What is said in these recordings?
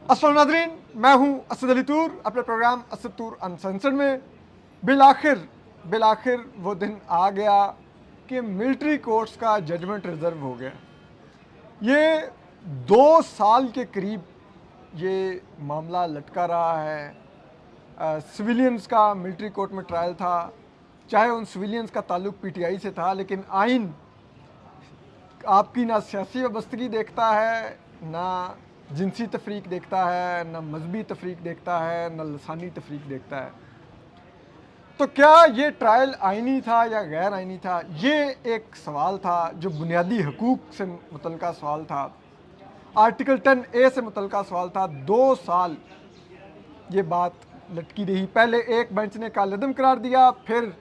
अस्सलाम नाज़रीन, मैं हूं असद अली तूर। अपने प्रोग्राम असद तूर अनसेंसर्ड में बिलाखिर वो दिन आ गया कि मिलिट्री कोर्ट्स का जजमेंट रिजर्व हो गया। ये 2 साल के करीब ये मामला लटका रहा है। सिविलियंस का मिलिट्री कोर्ट में ट्रायल था, चाहे उन सिविलियंस का ताल्लुक पीटीआई से था, लेकिन आइन आपकी ना सियासी वाबस्तगी देखता है, ना जिनसी तफरीक देखता है, ना मजहबी तफरीक देखता है, ना लसानी तफरीक देखता है। तो क्या ये ट्रायल आइनी था या गैर आइनी था, ये एक सवाल था जो बुनियादी हकूक़ से मुतल्लिका सवाल था, आर्टिकल 10A से मुतल्लिका सवाल था। 2 साल ये बात लटकी रही। पहले एक बेंच ने कालअदम करार दिया, फिर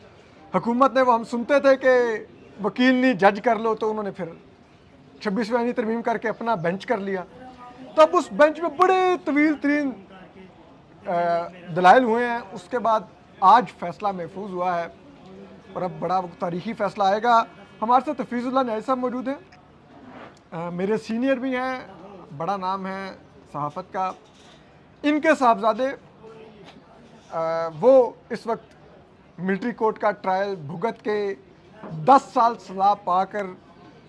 हुकूमत ने, वो हम सुनते थे कि वकील नहीं जज कर लो, तो उन्होंने फिर 26वीं आईनी तरमीम करके अपना बेंच कर लिया। तब उस बेंच में बड़े तवील तरीन दलाइल हुए हैं। उसके बाद आज फैसला महफूज हुआ है और अब बड़ा तारीखी फैसला आएगा। हमारे साथ हफीजुल्लाह न्याज़ी साहब मौजूद हैं, मेरे सीनियर भी हैं, बड़ा नाम है सहाफ़त का। इनके साहबजादे वो इस वक्त मिलिट्री कोर्ट का ट्रायल भुगत के 10 साल सज़ा पाकर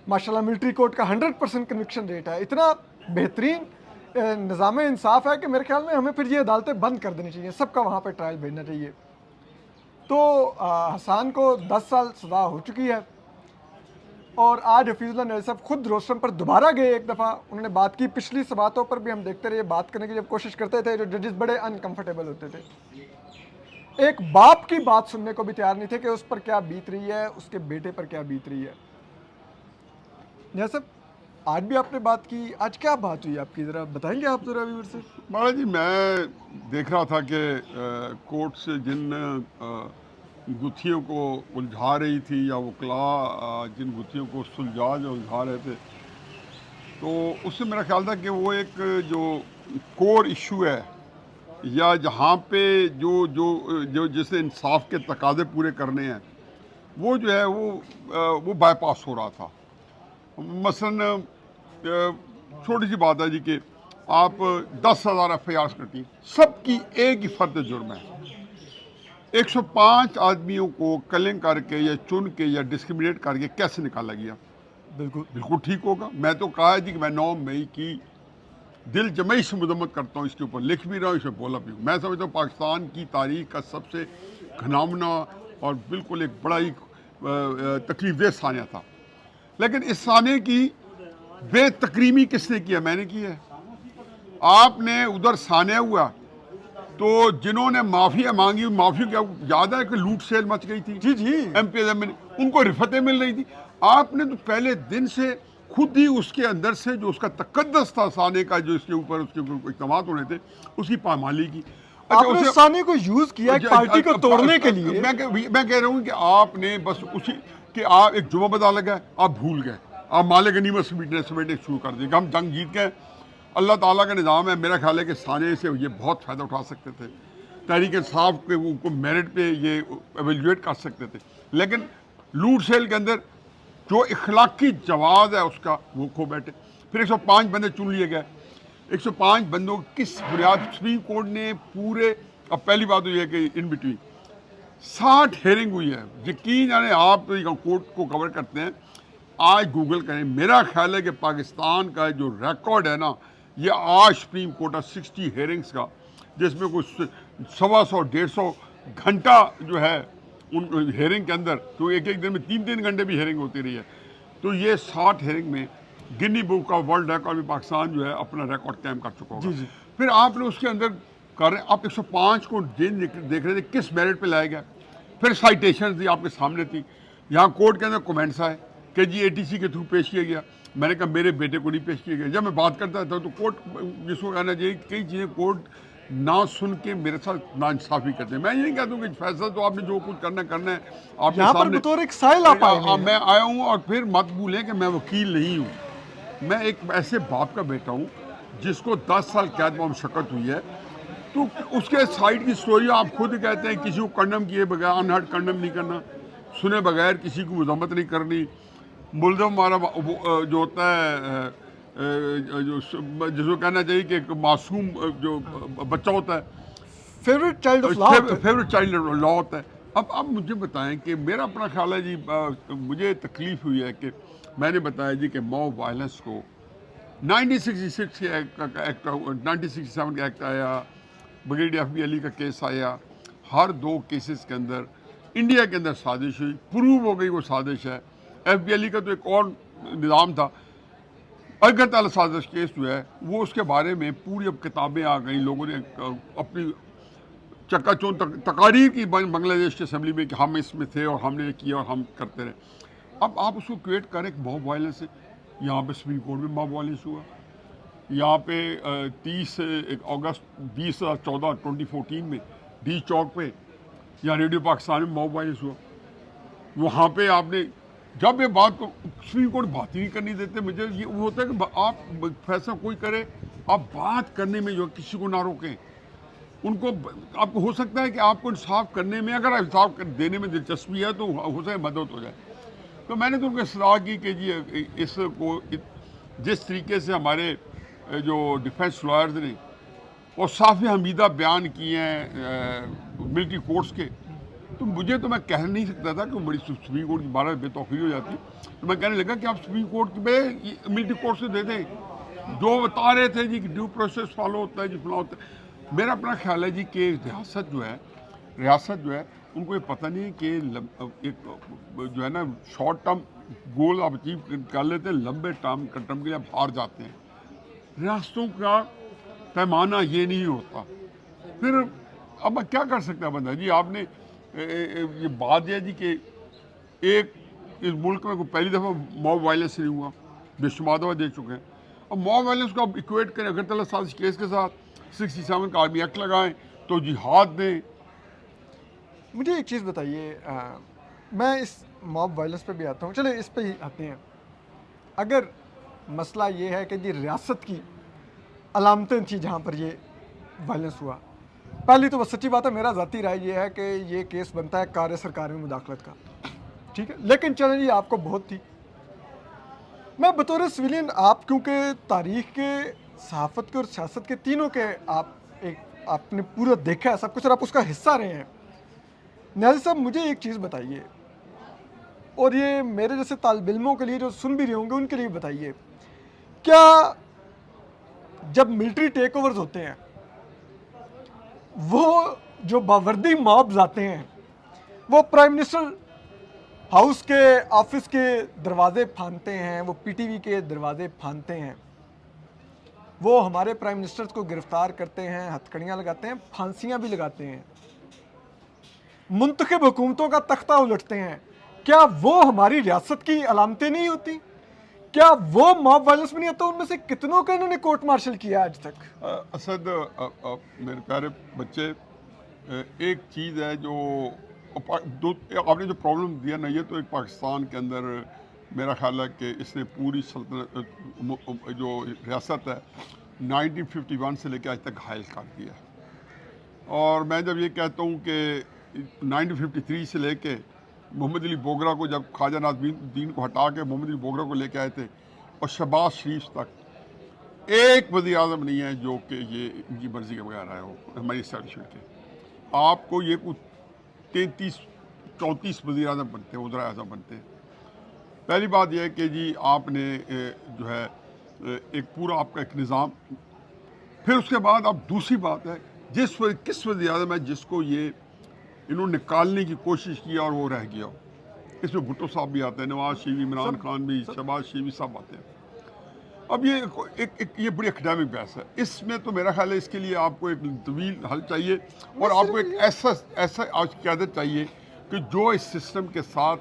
माशाल्लाह मिलिट्री कोर्ट का 100% कन्विक्शन रेट है। इतना बेहतरीन निज़ाम इंसाफ है कि मेरे ख्याल में हमें फिर ये अदालतें बंद कर देनी चाहिए, सबका वहाँ पे ट्रायल भेजना चाहिए। तो हसान को 10 साल सज़ा हो चुकी है और आज हफीजुल्लाह न्याज़ी साहब खुद रोस्टम पर दोबारा गए। एक दफ़ा उन्होंने बात की, पिछली सबातों पर भी हम देखते रहे बात करने की जब कोशिश करते थे, जो जजेस बड़े अनकम्फर्टेबल होते थे, एक बाप की बात सुनने को भी तैयार नहीं थे कि उस पर क्या बीत रही है, उसके बेटे पर क्या बीत रही है। न्याज़ी साहब, आज भी आपने बात की, आज क्या बात हुई आपकी, ज़रा बताएंगे आप ज़रा व्यूअर से? महाराज जी, मैं देख रहा था कि कोर्ट से जिन गुत्थियों को उलझा रही थी या वकला जिन गुत्थियों को सुलझा जो उलझा रहे थे, तो उससे मेरा ख्याल था कि वो एक जो कोर इशू है या जहाँ पे जो जो जो जैसे इंसाफ के तकाजे पूरे करने हैं, वो जो है वो बाईपास हो रहा था। मसलन छोटी सी बात है जी कि आप 10,000 FIR करती, सबकी एक ही फर्द जुर्म है। 105 आदमियों को कलिंग करके या चुन के या डिस्क्रिमिनेट करके कैसे निकाला गया? बिल्कुल ठीक होगा। मैं तो कहा है जी कि मैं 9 मई की दिल जमई से मजम्मत करता हूँ, इसके ऊपर लिख भी रहा हूँ, इसमें बोला भी हूँ। मैं समझता हूँ पाकिस्तान की तारीख का सबसे घिनौना और बिल्कुल एक बड़ा ही तकलीफदेह सानिया था। लेकिन इस साने की बेतकरीमी किसने किया? मैंने की है। आपने उधर सानिया हुआ तो जिन्होंने माफिया मांगी, माफी क्या याद है कि लूट सेल मच गई थी? जी जी, MPSM में उनको रिफतें मिल रही थी। आपने तो पहले दिन से खुद ही उसके अंदर से जो उसका तकद्दस था साने का, जो इसके ऊपर उसके इक़दाम होने थे, उसकी पामाली की। आपने साने को यूज किया एक पार्टी को तोड़ने के लिए। मैं कह रहा हूँ कि आपने बस उसी कि आप एक जुमा बता लगा, आप भूल गए, आप माले गनीमत समेटने शुरू कर दिए कि हम जंग जीत गए। अल्लाह ताला का निज़ाम है। मेरा ख्याल है कि साने से ये बहुत फ़ायदा उठा सकते थे, तहरीक इंसाफ के उनको मेरिट पे ये एवेल्यूएट कर सकते थे, लेकिन लूट सेल के अंदर जो इखलाकी जवाब है उसका वो खो बैठे। फिर 105 बंदे चुन लिए गए। 105 बंदों किस बुनियाद? सुप्रीम कोर्ट ने पूरे, अब पहली बात तो ये है कि इन बिटवीन 60 हेयरिंग हुई है। यकीन जाने, आप कोर्ट को कवर करते हैं, आज गूगल करें। मेरा ख्याल है कि पाकिस्तान का जो रिकॉर्ड है ना, ये आज सुप्रीम कोर्ट है 60 हेयरिंग्स का, जिसमें कुछ 125-150 घंटा जो है उन हेयरिंग के अंदर, तो एक एक दिन में 3-3 घंटे भी हेयरिंग होती रही है। तो ये 60 हेयरिंग में गिनी बुक ऑफ वर्ल्ड रिकॉर्ड में पाकिस्तान जो है अपना रिकॉर्ड कायम कर चुका होगा। फिर आपने उसके अंदर कर रहे, आप 105 को देख रहे थे किस मेरिट पे लाया गया। फिर साइटेशन थी आपके सामने थी, यहाँ कोर्ट के अंदर कमेंट्स आए कि जी ATC के थ्रू पेश किया गया। मैंने कहा मेरे बेटे को नहीं पेश किया गया। जब मैं बात करता था तो कोर्ट जिसको कहना चाहिए, कई चीज़ें कोर्ट ना सुन के मेरे साथ नाइंसाफ़ी करते हैं। मैं ये नहीं कहता हूँ कि फैसला तो आपने जो कुछ करना है आपके सामने, बतौर एक साइल आप आए हैं। मैं आया हूँ। और फिर मत भूलें कि मैं वकील नहीं हूँ, मैं एक ऐसे बाप का बेटा हूँ जिसको 10 साल कैद मुशक्कत हुई है। तो उसके साइड की स्टोरी आप खुद कहते हैं, किसी को कंडम किए बगैर, अनहर्ड कंडम नहीं करना, सुने बगैर किसी को मजम्मत नहीं करनी। मुल्ज़म हमारा जो होता है जिसको कहना चाहिए कि एक मासूम जो बच्चा होता है, favourite child of law. Favourite child law होता है। अब मुझे बताएं कि मेरा अपना ख्याल है जी, मुझे तकलीफ हुई है कि मैंने बताया जी कि मॉब वायलेंस को 1966 के एक्ट 1967 का एक्ट आया, ब्रिगेडियर एफ बी अली का केस आया, हर 2 केसेस के अंदर इंडिया के अंदर साजिश हुई, प्रूव हो गई वो साजिश है। एफ बी अली का तो एक और निज़ाम था, अगर ताला साजिश केस जो है वो उसके बारे में पूरी अब किताबें आ गई, लोगों ने अपनी चक्काचौंध तकारीर की बांग्लादेश की असेंबली में कि हम इसमें थे और हमने ये किया और हम करते रहे। अब आप उसको क्रिएट करें मॉब वायलेंस से। यहाँ पे सुप्रीम कोर्ट में मॉब वायलेंस हुआ, यहाँ पे 30 अगस्त 2014 2014 में डी चौक पे या रेडियो पाकिस्तान में मॉब वायलेंस हुआ। वहाँ पे आपने जब ये बात को सुप्रीम कोर्ट बात ही नहीं करनी देते, मुझे ये वो होता है कि आप फैसला कोई करे, आप बात करने में जो किसी को ना रोकें। उनको आपको हो सकता है कि आपको इंसाफ करने में, अगर इंसाफ देने में दिलचस्पी है तो हो सकता है मदद हो जाए। तो मैंने तो उनको सलाह की कि जी इसको जिस तरीके से हमारे जो डिफेंस लॉयर्स ने और साफ़ हमीदा बयान किए हैं मिलिट्री कोर्ट्स के, तो मुझे तो मैं कह नहीं सकता था कि बड़ी सुप्रीम कोर्ट की 12 बेतौकीर हो जाती। तो मैं कहने लगा कि आप सुप्रीम कोर्ट में मिलिट्री कोर्ट से दे दें, जो बता रहे थे जी कि ड्यू प्रोसेस फॉलो होता है जी फला होता है। मेरा अपना ख्याल है जी कि रियासत जो है उनको ये पता नहीं है कि एक जो है ना शॉर्ट टर्म गोल आप अचीव कर लेते हैं, लंबे टर्म के लिए आप हार जाते हैं। रियासतों का पैमाना ये नहीं होता। फिर अब क्या कर सकता है बंदा जी? आपने ये बात है जी कि एक इस मुल्क में पहली दफ़ा मॉब वायलेंस नहीं हुआ, बेशुमार दफ़ा देख चुके हैं। अब मॉब वायलेंस को आप इक्वेट करें अगरतला साजिश केस के साथ, 67 का आर्मी एक्ट लगाएं तो जिहाद दें। मुझे एक चीज़ बताइए, मैं इस मॉब वायलेंस पे भी आता हूँ, चले इस पे ही आते हैं। अगर मसला ये है कि जी रियासत की अलामतें थी जहाँ पर ये वायलेंस हुआ, पहली तो बस सच्ची बात है, मेरा ज़ाती राय ये है कि ये केस बनता है कार्य सरकार में मुदाखलत का, ठीक है, लेकिन चलें जी आपको बहुत थी। मैं बतौर सिविलियन, आप क्योंकि तारीख के, सहाफ़त के और सियासत के तीनों के आपने पूरा देखा है सब कुछ और आप उसका हिस्सा रहे हैं। न्याज़ी साहब मुझे एक चीज़ बताइए, और ये मेरे जैसे तालिब इल्मों के लिए जो सुन भी रहे होंगे उनके लिए बताइए, क्या जब मिलिट्री टेक ओवर्स होते हैं वो जो बावर्दी मॉब्स आते हैं वो प्राइम मिनिस्टर हाउस के ऑफिस के दरवाजे फांदते हैं, वो पीटीवी के दरवाजे फांदते हैं, वो हमारे प्राइम मिनिस्टर को गिरफ्तार करते हैं, हथकड़ियाँ लगाते हैं, फांसियाँ भी लगाते हैं, मुंतखब हुकूमतों का तख्ता उलटते हैं। क्या वो हमारी रियासत की अलामतें नहीं होती? क्या वो मॉब वायलेंस में नहीं आता? उनमें से कितनों का इन्होंने कोर्ट मार्शल किया आज तक? असद मेरे प्यारे बच्चे, एक चीज़ है जो आपने जो प्रॉब्लम दिया ना, ये तो एक पाकिस्तान के अंदर मेरा ख्याल है कि इसने पूरी सल्तनत जो रियासत है 1951 से लेकर आज तक घायल कर दिया। और मैं जब ये कहता हूँ कि 1953 से लेके मोहम्मद अली बोगरा को, जब ख्वाजा नाज़मुद्दीन को हटा के मोहम्मद अली बोगरा को लेके आए थे, और शहबाज शरीफ तक एक वज़ीर आज़म नहीं है जो कि ये इनकी मर्ज़ी के बगैर आए हो हमारी इस्टेब्लिशमेंट के। आपको ये कुछ 33-34 वज़ीर आज़म बनते हैं, वज़ीर आज़म बनते हैं। पहली बात यह है कि जी आपने जो है एक पूरा आपका एक निज़ाम, फिर उसके बाद अब दूसरी बात है किस वज़ीर आज़म है जिसको ये इन्होंने निकालने की कोशिश की और वो रह गया। इसमें भुट्टो साहब भी आते हैं, नवाज शरीफ, इमरान खान भी, शहबाज शरीफ भी सब आते हैं। अब ये ये बड़ी एकेडमिक बहस है, इसमें तो मेरा ख्याल है इसके लिए आपको एक तवील हल चाहिए और आपको एक ऐसा आज क़यादत चाहिए कि जो इस सिस्टम के साथ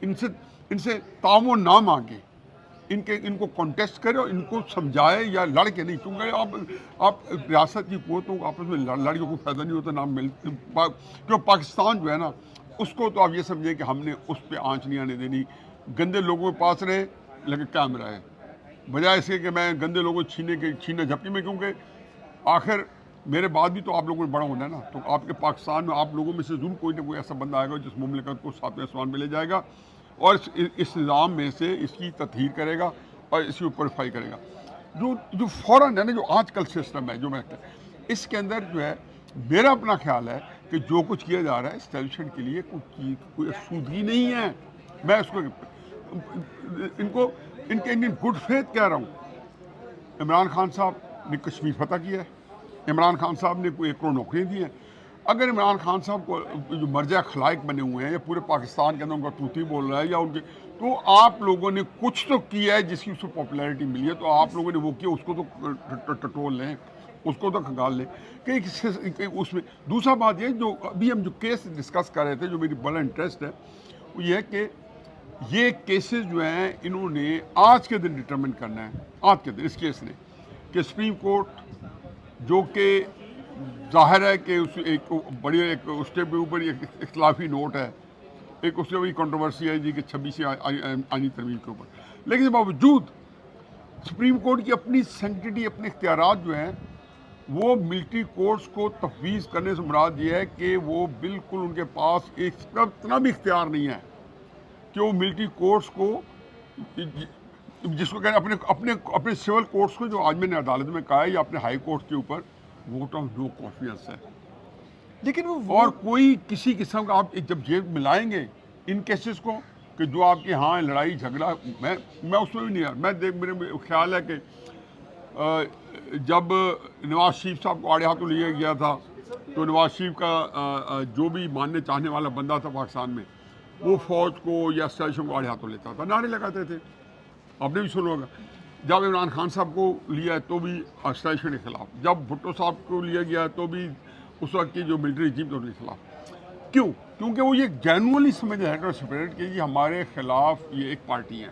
इनसे तामुन ना मांगे, इनको कॉन्टेस्ट करे और इनको समझाए या लड़ के नहीं। क्योंकि आप रियासत की कुव्वतों को आपस में लड़के को फ़ायदा नहीं होता, नाम क्यों पाकिस्तान जो है ना उसको तो आप ये समझें कि हमने उस पर आँच नहीं आने देनी। गंदे लोगों के पास रहे लेकिन कैमरा है, बजाय इसके कि मैं गंदे लोगों छीने झपकी में, क्योंकि आखिर मेरे बाद भी तो आप लोगों ने बड़ा होना है ना। तो आपके पाकिस्तान में आप लोगों में से ज़रूर कोई ना कोई ऐसा बंदा आएगा जिस मुमलिकत को सातवें आसमान में ले जाएगा और इस निज़ाम में से इसकी तत्हीर करेगा और इसकी ऊपर फाई करेगा। जो जो फ़ौरन है ना, जो आजकल सिस्टम है जो मैं इसके अंदर जो है, मेरा अपना ख्याल है कि जो कुछ किया जा रहा है एस्टेब्लिशमेंट के लिए कोई सूदगी नहीं है। मैं उसको इनको इनके इन गुड फेथ कह रहा हूँ। इमरान खान साहब ने कश्मीर फतह किया है, इमरान खान साहब ने कोई 1 करोड़ नौकरियाँ दी हैं। अगर इमरान खान साहब को जो मर्जा खलाइक बने हुए हैं या पूरे पाकिस्तान के अंदर उनका तूती बोल रहा है या उनके, तो आप लोगों ने कुछ तो किया है जिसकी उसको पॉपुलैरिटी मिली है, तो आप लोगों ने वो किया, उसको तो टटोल लें, उसको तो खंगाल लें कि उसमें। दूसरा बात ये, जो अभी हम जो केस डिस्कस कर रहे थे, जो मेरी बड़ा इंटरेस्ट है, वो ये है कि ये केसेस जो हैं इन्होंने आज के दिन डिटरमिन करना है, आज के दिन इस केस ने, कि सुप्रीम कोर्ट जो कि जाहिर है कि उस एक बड़ी एक उसके ऊपर एक इख्तलाफी नोट है, एक उसके भी कंट्रोवर्सी है जी कि 26 आईनी तरमीम के ऊपर, लेकिन इसके बावजूद सुप्रीम कोर्ट की अपनी सेंटिटी, अपने इख्तियारात जो हैं, वो मिलिट्री कोर्ट्स को तफवीज़ करने से मुराद ये है कि वो बिल्कुल उनके पास एक इतना भी इख्तियार नहीं है कि वो मिलिट्री कोर्ट्स को, जिसको कहते हैं अपने अपने अपने सिविल कोर्ट्स को, जो आज मैंने अदालत में कहा है, या अपने हाई कोर्ट के ऊपर वोट ऑफ नो कॉन्फिडेंस है। लेकिन वो और कोई किसी किस्म का आप जब ये मिलाएंगे इन केसेस को कि जो आपके यहाँ लड़ाई झगड़ा, मैं उसमें भी नहीं है। मेरे ख्याल है कि जब नवाज शरीफ साहब को आड़े हाथों लिया गया था, तो नवाज शरीफ का जो भी मानने चाहने वाला बंदा था पाकिस्तान में, वो फौज को या स्टेशन को आड़े हाथों लेता था, नारे लगाते थे, आपने भी सुना होगा। जब इमरान खान साहब को लिया तो भी स्टेशन के खिलाफ, जब भुट्टो साहब को लिया गया तो भी उस वक्त की जो मिलिट्री रजीम था उनके खिलाफ। क्यों? क्योंकि वो ये जेनुअनली समझ रहे हैं सेपरेट कि ये हमारे खिलाफ ये एक पार्टी है,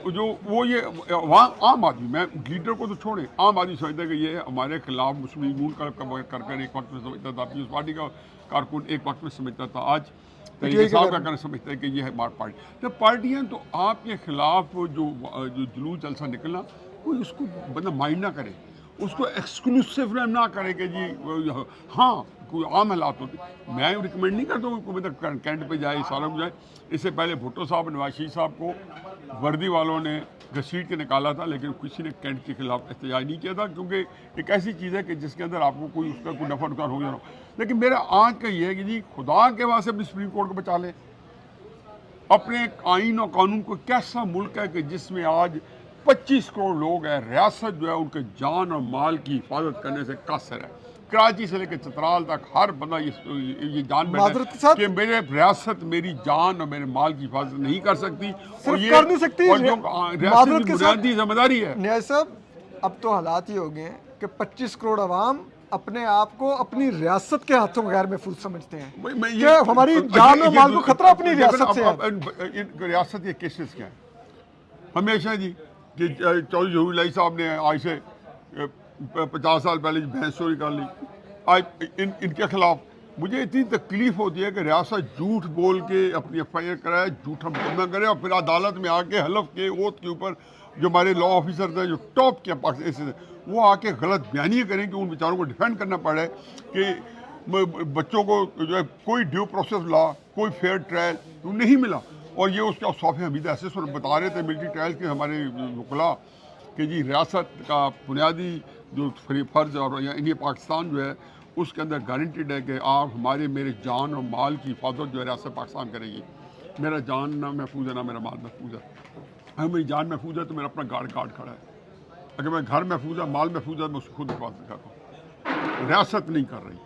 जो वो ये वहाँ आम आदमी, मैं लीडर को तो छोड़े, आम आदमी समझता है कि ये हमारे खिलाफ मुस्लिम लीग कर एक वक्त में समझता था, पीपल्स पार्टी का कारकुन एक वक्त में समझता था, आज तरीके साहब का कहना समझता है कि ये है हमारी पार्टी। जब पार्टियाँ, तो आपके खिलाफ जो जुलूस जलसा निकलना, कोई उसको बंदा माइंड ना करे, उसको एक्सक्लूसिव ना करे कि जी हाँ कोई आम हालात होते। मैं रिकमेंड नहीं करता हूँ कोई कैंट पे जाए, सारा कुछ जाए। इससे पहले भुट्टो साहब, नवाज शरीफ साहब को वर्दी वालों ने घसीट के निकाला था, लेकिन किसी ने कैंट के खिलाफ एहतजाज नहीं किया था, क्योंकि एक ऐसी चीज़ है कि जिसके अंदर आपको कोई उसका कोई नफा नुकसान हो जाना। लेकिन मेरा आज का ये है कि जी खुदा के वास्ते अपनी सुप्रीम कोर्ट को बचा लें, अपने आइन और कानून को। कैसा मुल्क है कि जिसमें आज 25 करोड़ लोग हैं, रियासत जो है उनके जान और माल की हिफाजत करने से कासिर है। कराची से लेकर चतराल तक हर बंदा ये जान बैठा है कि मेरे रियासत मेरी जान और मेरे माल की हिफाजत नहीं कर सकती, और ये कर नहीं सकती, और जो रियासत की बुनियादी जिम्मेदारी है। न्याय साहब, अब तो हालात ही हो गए हैं कि 25 करोड़ अवाम अपने आप को अपनी रियासत के हाथों गैर महफूज समझते हैं कि हमारी जान और माल को खतरा अपनी रियासत से है। रियासत के केसेस क्या है हमेशा जी, कि चौधरी जहूरुल्लाह साहब ने आज से 50 साल पहले भैंस चोरी कर ली, आज इनके खिलाफ मुझे इतनी तकलीफ होती है कि रियासत झूठ बोल के अपनी FIR कराए, झूठा मुकदमा करे, और फिर अदालत में आके हलफ के ओथ के ऊपर जो हमारे लॉ ऑफिसर थे, जो टॉप के पाकिस्तान, वो आके गलत बयानियाँ करें कि उन बेचारों को डिफेंड करना पड़े कि बच्चों को जो है कोई ड्यू प्रोसेस लॉ, कोई फेयर ट्रायल नहीं मिला। और ये उसका सौफे हमीद ऐसे बता रहे थे मिलिट्री ट्रायल के हमारे वकला कि जी रियासत का बुनियादी जो फ़र्ज़ और इंडिया पाकिस्तान जो है उसके अंदर गारंटीड है कि आप हमारे मेरे जान और माल की हिफाजत जो है रियासत पाकिस्तान करेगी। मेरा जान ना महफूज है, ना मेरा माल महफूज है। अगर मेरी जान महफूज है तो मेरा अपना गार्ड खड़ा है, अगर मैं घर महफूज है, माल महफूज है, मैं उसको खुद हिफाजत करता हूँ, रियासत नहीं कर रही।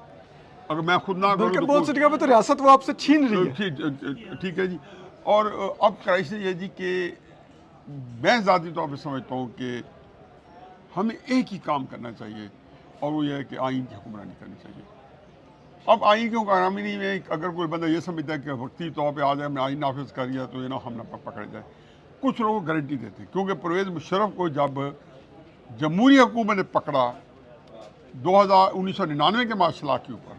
अगर मैं खुद ना करूँ तो बहुत सी जगह पे तो रियासत वो आपसे छीन रही है। ठीक है जी। और अब क्राइसिस ये जी कि मैं ज़ाती तौर पर समझता हूँ कि हमें एक ही काम करना चाहिए, और वो ये है कि आइन की हुक्मरानी करनी चाहिए। अब आइन की हुक्मरानी में अगर कोई बंदा ये समझता है कि वक्ती तौर पे आ जाए, मैं आइन नाफिज कर दिया तो ये ना हम ना पकड़ जाए, कुछ लोग गारंटी देते हैं। क्योंकि परवेज़ मुशर्रफ को जब जमहूरी हुकूमत ने पकड़ा 1999 के मार्शल के ऊपर,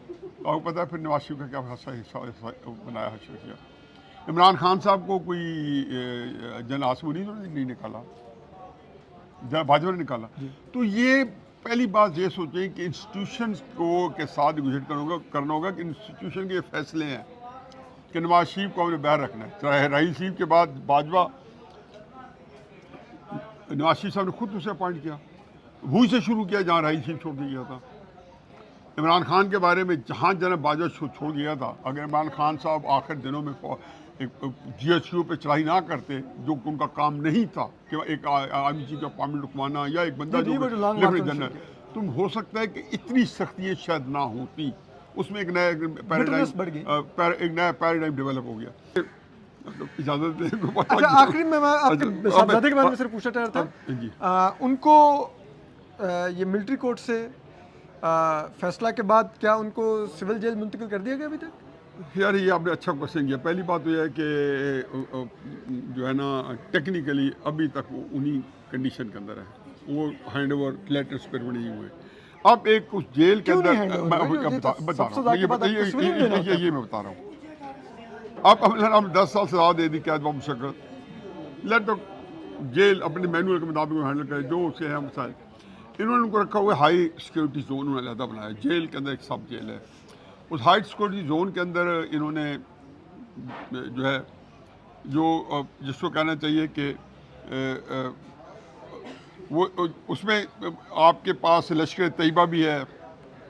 तो आपको पता है फिर नवाज शरीफ का क्या हिस्सा बनाया है। इमरान खान साहब को कोई जन आसमनी नहीं निकाला, भाजपा ने निकाला। तो ये पहली बात ये सोचें कि इंस्टीट्यूशंस को के साथ गुजर करना होगा कि इंस्टीट्यूशन के फैसले हैं कि नवाज शरीफ को हमने बाहर रखना है, चाहे राहील शरीफ के बाद भाजपा नवाज शरीफ साहब ने खुद उसे अपॉइंट किया, वहीं से शुरू किया जहाँ राही शरीफ छोड़ दिया था। इमरान खान के बारे में जहाँ जनाब बाजवा छोड़ दिया था, अगर इमरान खान साहब आखिर दिनों में एक GHQ पे चढ़ाई ना करते, जो उनका काम नहीं था कि एक आर्मी चीफ का अपॉइंटमेंट रुकवाना या एक बंदा जो लेफ्टिनेंट जनरल, तुम हो सकता है कि इतनी सख्तियाँ शायद ना होती, उसमें एक नया पैराडाइम डेवलप हो गया। इजाजत दें। अच्छा, आखिरी में मैं आपके साहबजादे के बारे में सिर्फ पूछना चाह रहा था, उनको ये मिलिट्री कोर्ट से फैसला के बाद क्या उनको सिविल जेल मुंतकिल कर दिया गया अभी तक? यार ये आपने अच्छा क्वेश्चन किया। पहली बात तो यह है कि जो है ना टेक्निकली अभी तक वो उन्हीं कंडीशन के अंदर है, वो हैंड ओवर लेटर्स पर नहीं हुए। अब एक उस जेल के अंदर मैं बता रहा हूँ, ये मैं बता रहा हूँ। अब 10 साल सजा दे दी कैद मुशक्कत, लेट तो जेल अपने मैनुअल के मुताबिक हैंडल करे जो उसके हैं मसाइल। इन्होंने उनको रखा हुआ हाई सिक्योरिटी जोन, उन्होंने अलहदा बनाया। जेल के अंदर एक सब जेल है, उस हाई सिक्योरिटी जोन के अंदर इन्होंने जो है जो जिसको कहना चाहिए कि वो उसमें आपके पास लश्कर तैयबा भी है,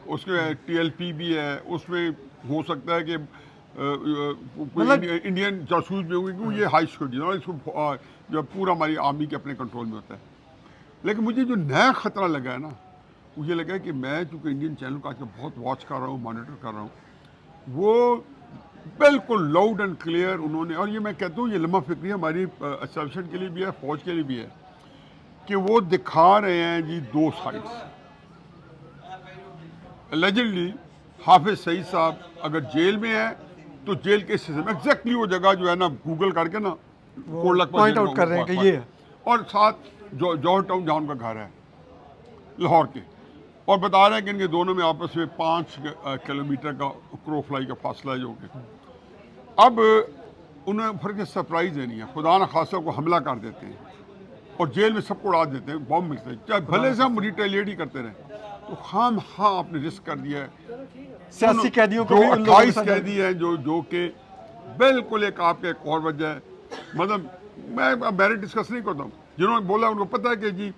उसमें TLP भी है, उसमें हो सकता है कि इंडियन जासूस भी होंगे, क्योंकि ये हाई सिक्योरिटी इसको जो पूरा हमारी आर्मी के अपने कंट्रोल में होता है। लेकिन मुझे जो नया ख़तरा लगा है ना, मुझे लगा कि मैं चूँकि इंडियन चैनल का आजकल बहुत वॉच कर रहा हूँ, मॉनिटर कर रहा हूँ, वो बिल्कुल लाउड एंड क्लियर उन्होंने, और ये मैं कहता हूँ ये लम्हा फिक्री हमारी एस्टेब्लिशमेंट के लिए भी है, फ़ौज के लिए भी है, कि वो दिखा रहे हैं जी दो साइड्स। एलिजिडली हाफिज सईद साहब अगर जेल में है तो जेल के सिस्टम एग्जैक्टली वो जगह जो है ना, गूगल करके ना पॉइंट आउट कर रहे हैं कि ये है, और साथ जौहर टाउन जहाँ उनका घर है लाहौर के, और बता रहे हैं कि इनके दोनों में आपस में 5 किलोमीटर का क्रो फ्लाई का फासला है जो कि अब उन्हें फर्क सरप्राइज है नहीं है, खुदा न खासा को हमला कर देते हैं और जेल में सबको उड़ा देते हैं, बॉम्ब मिलते हैं, चाहे भले से हम रिटेलिएट ही करते रहे। तो खाम हाँ आपने रिस्क कर दिया है। सियासी कैदियों को 28 कैदी हैं जो कि बिल्कुल एक आपके एक और वजह है, मतलब मैं मैंने डिस्कस नहीं करता हूँ, जिन्होंने बोला उनको पता है कि जी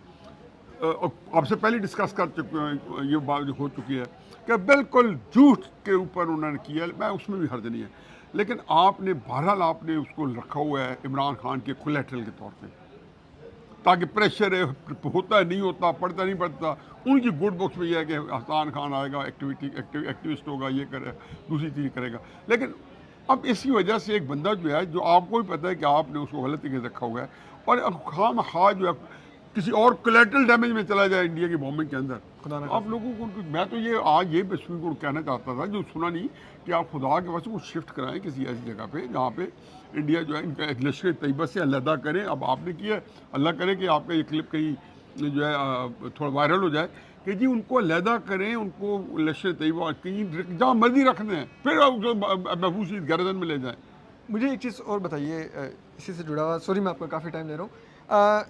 आपसे पहले डिस्कस कर चुके हैं, ये बात हो चुकी है कि बिल्कुल झूठ के ऊपर उन्होंने किया, मैं उसमें भी हर्ज नहीं है। लेकिन आपने बहरहाल आपने उसको रखा हुआ है इमरान खान के कोलैटरल के तौर पे, ताकि प्रेशर है होता नहीं होता, पढ़ता नहीं पढ़ता, उनकी गुड बुक्स में यह है कि हसन खान आएगा, एक्टिविस्ट होगा, ये करे, दूसरी चीज़ करेगा। लेकिन अब इसी वजह से एक बंदा जो है, जो आपको भी पता है कि आपने उसको गलत तरीके से रखा हुआ है, और खाम खा जो है किसी और कोलैटरल डैमेज में चला जाए इंडिया की बॉम्बिंग के अंदर, आप लोगों को मैं तो ये आज ये बच्चों को कहना चाहता था जो सुना नहीं, कि आप खुदा के वजह को शिफ्ट कराएं किसी ऐसी जगह पे जहाँ पे इंडिया जो है इनका एक लश्कर तैयबा से अलहदा करें। अब आपने किया, अल्लाह करे कि आपका ये क्लिप कहीं जो है थोड़ा वायरल हो जाए कि जी उनको अलहदा करें, उनको लश्कर तैयबा कहीं जहाँ मर्जी रखना है, फिर महफूज गर्दन में ले जाएँ। मुझे एक चीज़ और बताइए इसी से जुड़ा हुआ, सॉरी मैं आपका काफ़ी टाइम ले रहा हूँ,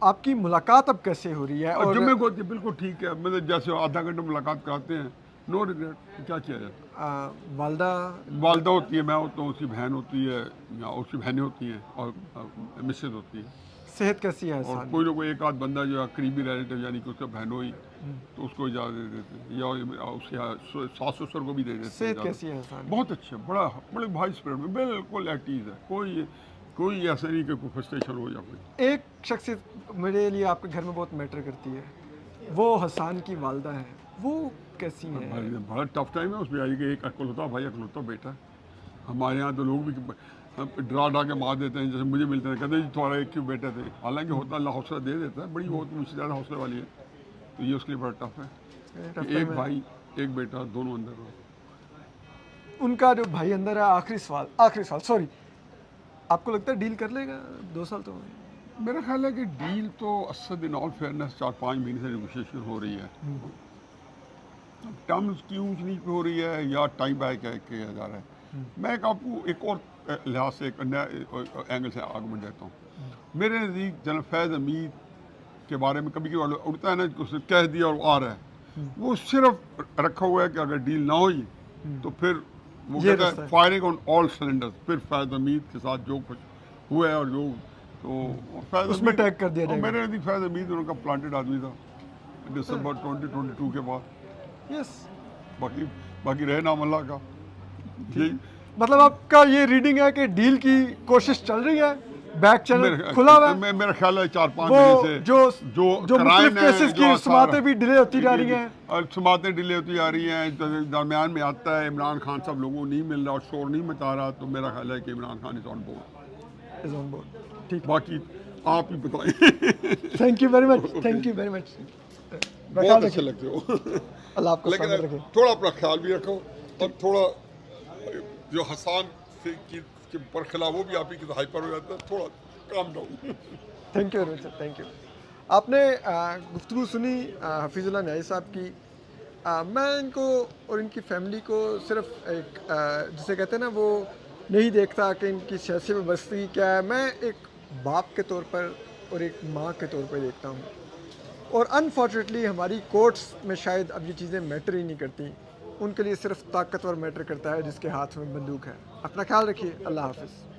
आपकी मुलाकात अब कैसे हो रही है? और जुम्मे को बिल्कुल ठीक है, मतलब जैसे आधा घंटा मुलाकात कराते हैं, नो रिग्रेट, क्या किया जाए। वालदा होती है, मैं होता हूँ, उसकी बहन होती है या उसकी बहनें होती हैं, और मिसेज होती है। सेहत कैसी है? और कोई ना कोई एक आध बंदा जो है करीबी रिलेटिव, यानी कि उसका बहन हुई तो उसको इजाज़त दे देते हैं, या उसके सास ससुर को भी दे देते हैं। सेहत कैसी है? बहुत अच्छे, बड़े भाई स्पिरिट में, बिल्कुल एट ईज़ है, कोई ऐसा नहीं कि कोई फ्रस्ट्रेशन हो या कोई। एक शख्सियत मेरे लिए आपके घर में बहुत मैटर करती है, वो हसन की वालदा है, वो कैसी है? बड़ा टफ टाइम है उसमें, आई कि एक अकलौता भाई, अकलौता बेटा। हमारे यहाँ तो लोग भी डरा के मार देते हैं, जैसे मुझे मिलते हैं, कहते हैं तुम्हारा एक क्यों बेटे थे, हालांकि होता अल्लाह हौसला दे देता है, बड़ी बहुत मुझसे ज़्यादा हौसले वाली है, तो ये उसके लिए बड़ा टफ है कि एक भाई एक बेटा दोनों अंदर हो। उनका जो भाई अंदर है, आखिरी सवाल सॉरी, आपको लगता है डील कर लेगा? 2 साल तो मेरा ख्याल है कि डील तो असद इन ऑल फेयरनेस 4-5 महीने से नेगोशिएशन हो रही है, टर्म्स की ऊंच नीच पे हो रही है या टाइम बाय किया जा रहा है। मैं आपको एक और लिहाज से एक नया एंगल से आगे देता हूँ। मेरे नज़दीक जनरल फैज़ हमीद के बारे में कभी कभी उड़ता है ना, उसने कह दिया और आ रहा है, वो सिर्फ रखा हुआ है कि अगर डील ना हुई तो फिर वो कहता है फायरिंग ऑन ऑल सिलेंडर्स। फिर फैज़ हमीद के साथ जो कुछ हुआ है और जो तो फैज़ उसमें हमीद- टैग कर दिया और जाएगा। मेरे नज़दीक फैज़ हमीद उनका प्लांटेड आदमी था दिसंबर 2022 के बाद। यस, बाकी बाकी रहे नाम अल्लाह का। यही मतलब आपका ये रीडिंग है कि डील की कोशिश चल रही है, बैक चैनल खुला हुआ है, मेरा ख्याल है 4-5 वो महीने से जो जो जो कराइन मुख्तलिफ है, केसेस जो की आसार- समातें भी डिले होती जा रही हैं। और समातें डिले होती जा रही हैं, तो दरमियान में आता है इमरान खान साहब लोगों को नहीं मिल रहा और शोर नहीं मचा रहा, तो मेरा ख्याल है कि Imran Khan is on board. Is on board. ठीक, बाकी आप ही बताएं। Thank you very much, thank you very much. बहुत अच्छे लगते हो। अल्लाह आपको लेकिन सलामत रखे। थोड़ा अपना ख्याल भी रखो और थोड़ा जो हसान से के बरखिलाफ वो भी आप ही के हाइपर हो जाता है, थोड़ा calm down. Thank you very much sir, thank you. आपने गुफ्तगू सुनी हफीजुल्लाह न्याई साहब की। मैं इनको और इनकी फैमिली को सिर्फ एक जिसे कहते हैं ना, वो नहीं देखता कि इनकी सियासी वाबस्तगी क्या है। मैं एक बाप के तौर पर और एक माँ के तौर पर देखता हूँ, और अनफॉर्चुनेटली हमारी कोर्ट्स में शायद अब ये चीज़ें मैटर ही नहीं करती। उनके लिए सिर्फ ताकतवर मैटर करता है जिसके हाथ में बंदूक है। अपना ख्याल रखिए, अल्लाह हाफिज़।